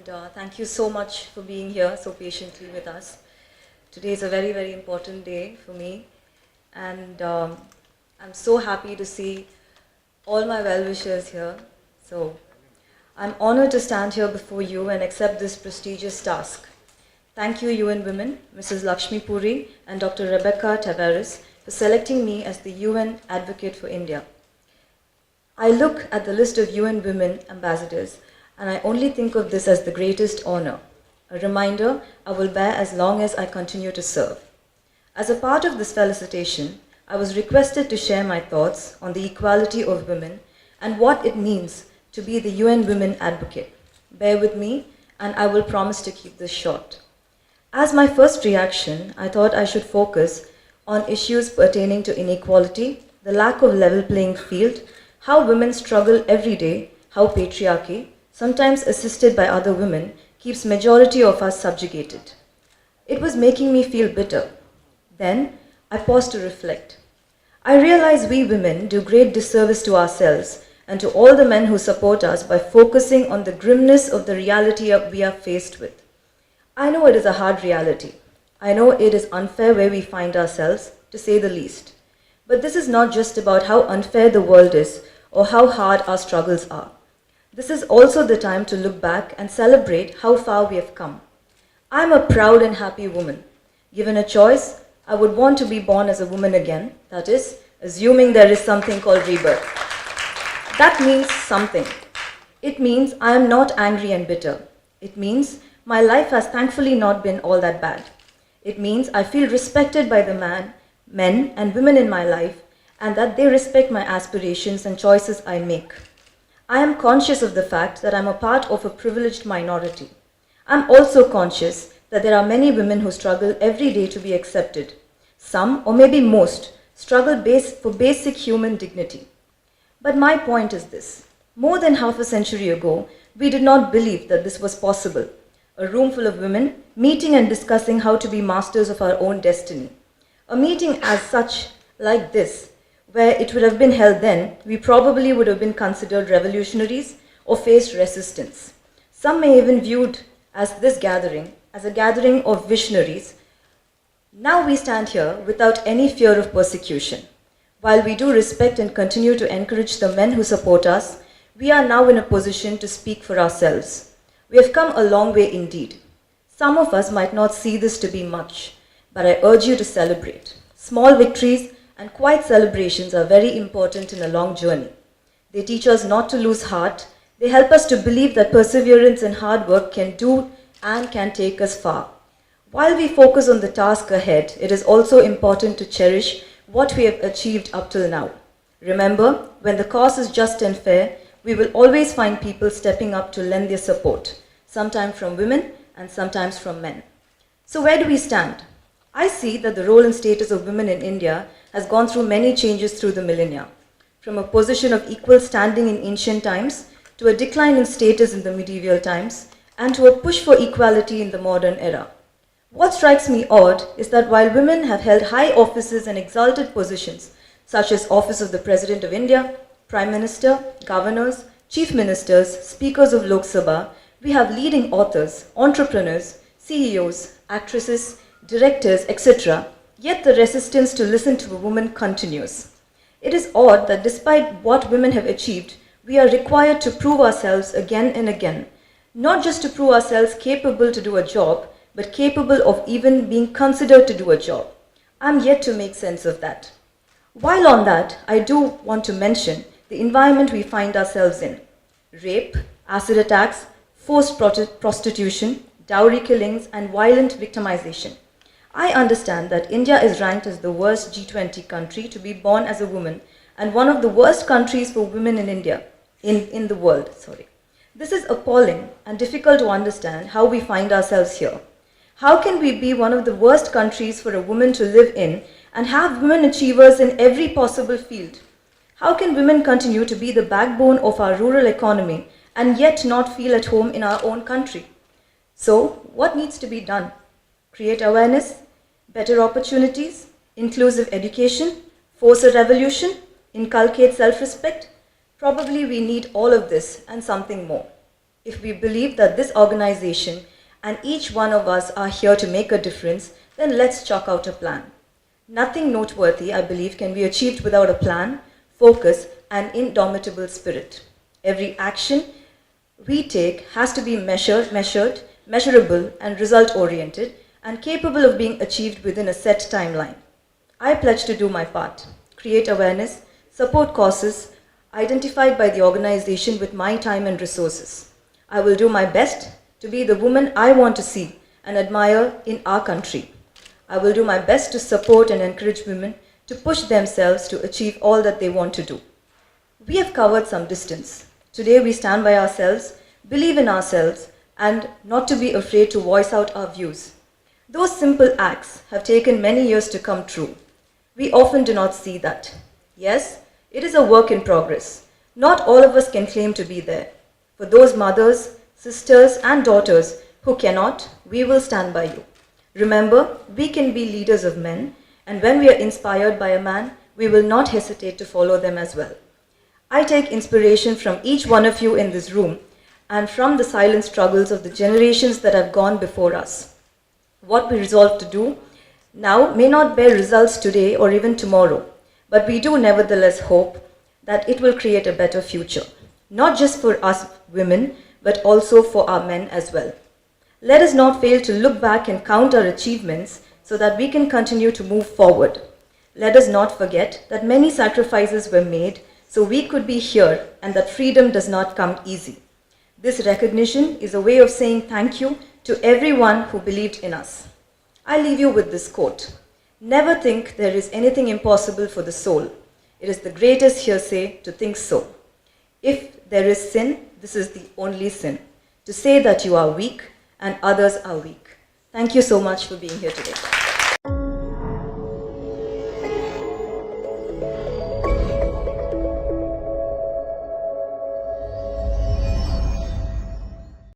and thank you so much for being here so patiently with us. Today is a very, very important day for me, and I'm so happy to see all my well-wishers here. So I'm honored to stand here before you and accept this prestigious task. Thank you, UN Women, Mrs. Lakshmi Puri and Dr. Rebecca Tavares, for selecting me as the UN Advocate for India. I look at the list of UN Women ambassadors and I only think of this as the greatest honor, a reminder I will bear as long as I continue to serve. As a part of this felicitation, I was requested to share my thoughts on the equality of women and what it means to be the UN Women Advocate. Bear with me and I will promise to keep this short. As my first reaction, I thought I should focus on issues pertaining to inequality, the lack of level playing field, how women struggle every day, how patriarchy, sometimes assisted by other women, keeps majority of us subjugated. It was making me feel bitter. Then, I paused to reflect. I realize we women do great disservice to ourselves and to all the men who support us by focusing on the grimness of the reality we are faced with. I know it is a hard reality. I know it is unfair where we find ourselves, to say the least. But this is not just about how unfair the world is or how hard our struggles are. This is also the time to look back and celebrate how far we have come. I am a proud and happy woman. Given a choice, I would want to be born as a woman again, that is, assuming there is something called rebirth. That means something. It means I am not angry and bitter. It means my life has thankfully not been all that bad. It means I feel respected by the men and women in my life, and that they respect my aspirations and choices I make. I am conscious of the fact that I am a part of a privileged minority. I am also conscious that there are many women who struggle every day to be accepted. Some, or maybe most, struggle for basic human dignity. But my point is this. More than half a century ago, we did not believe that this was possible. A room full of women meeting and discussing how to be masters of our own destiny. A meeting as such, like this, where it would have been held then, we probably would have been considered revolutionaries or faced resistance. Some may even viewed as this gathering as a gathering of visionaries. Now we stand here without any fear of persecution. While we do respect and continue to encourage the men who support us, we are now in a position to speak for ourselves. We have come a long way indeed. Some of us might not see this to be much, but I urge you to celebrate. Small victories and quiet celebrations are very important in a long journey. They teach us not to lose heart. They help us to believe that perseverance and hard work can do and can take us far. While we focus on the task ahead, it is also important to cherish what we have achieved up till now. Remember, when the cause is just and fair, we will always find people stepping up to lend their support, sometimes from women and sometimes from men. So where do we stand? I see that the role and status of women in India has gone through many changes through the millennia, from a position of equal standing in ancient times to a decline in status in the medieval times and to a push for equality in the modern era. What strikes me odd is that while women have held high offices and exalted positions, such as office of the President of India, Prime Minister, governors, chief ministers, speakers of Lok Sabha, we have leading authors, entrepreneurs, CEOs, actresses, directors, etc., yet the resistance to listen to a woman continues. It is odd that despite what women have achieved, we are required to prove ourselves again and again, not just to prove ourselves capable to do a job, but capable of even being considered to do a job. I'm yet to make sense of that. While on that, I do want to mention the environment we find ourselves in. Rape, acid attacks, forced prostitution, dowry killings, and violent victimization. I understand that India is ranked as the worst G20 country to be born as a woman and one of the worst countries for women in India, in the world. This is appalling and difficult to understand how we find ourselves here. How can we be one of the worst countries for a woman to live in and have women achievers in every possible field? How can women continue to be the backbone of our rural economy and yet not feel at home in our own country? So, what needs to be done? Create awareness, better opportunities, inclusive education, force a revolution, inculcate self-respect? Probably we need all of this and something more. If we believe that this organization and each one of us are here to make a difference, then let's chalk out a plan. Nothing noteworthy, I believe, can be achieved without a plan, focus, and indomitable spirit. Every action we take has to be measured, measurable, and result-oriented, and capable of being achieved within a set timeline. I pledge to do my part, create awareness, support causes identified by the organization with my time and resources. I will do my best to be the woman I want to see and admire in our country. I will do my best to support and encourage women to push themselves to achieve all that they want to do. We have covered some distance. Today we stand by ourselves, believe in ourselves, and not to be afraid to voice out our views. Those simple acts have taken many years to come true. We often do not see that. Yes, it is a work in progress. Not all of us can claim to be there. For those mothers, sisters, and daughters who cannot, we will stand by you. Remember, we can be leaders of men, and when we are inspired by a man, we will not hesitate to follow them as well. I take inspiration from each one of you in this room and from the silent struggles of the generations that have gone before us. What we resolve to do now may not bear results today or even tomorrow, but we do nevertheless hope that it will create a better future, not just for us women, but also for our men as well. Let us not fail to look back and count our achievements so that we can continue to move forward. Let us not forget that many sacrifices were made so we could be here and that freedom does not come easy. This recognition is a way of saying thank you to everyone who believed in us. I leave you with this quote: "Never think there is anything impossible for the soul. It is the greatest hearsay to think so. If there is sin, this is the only sin, to say that you are weak and others are weak." Thank you so much for being here today.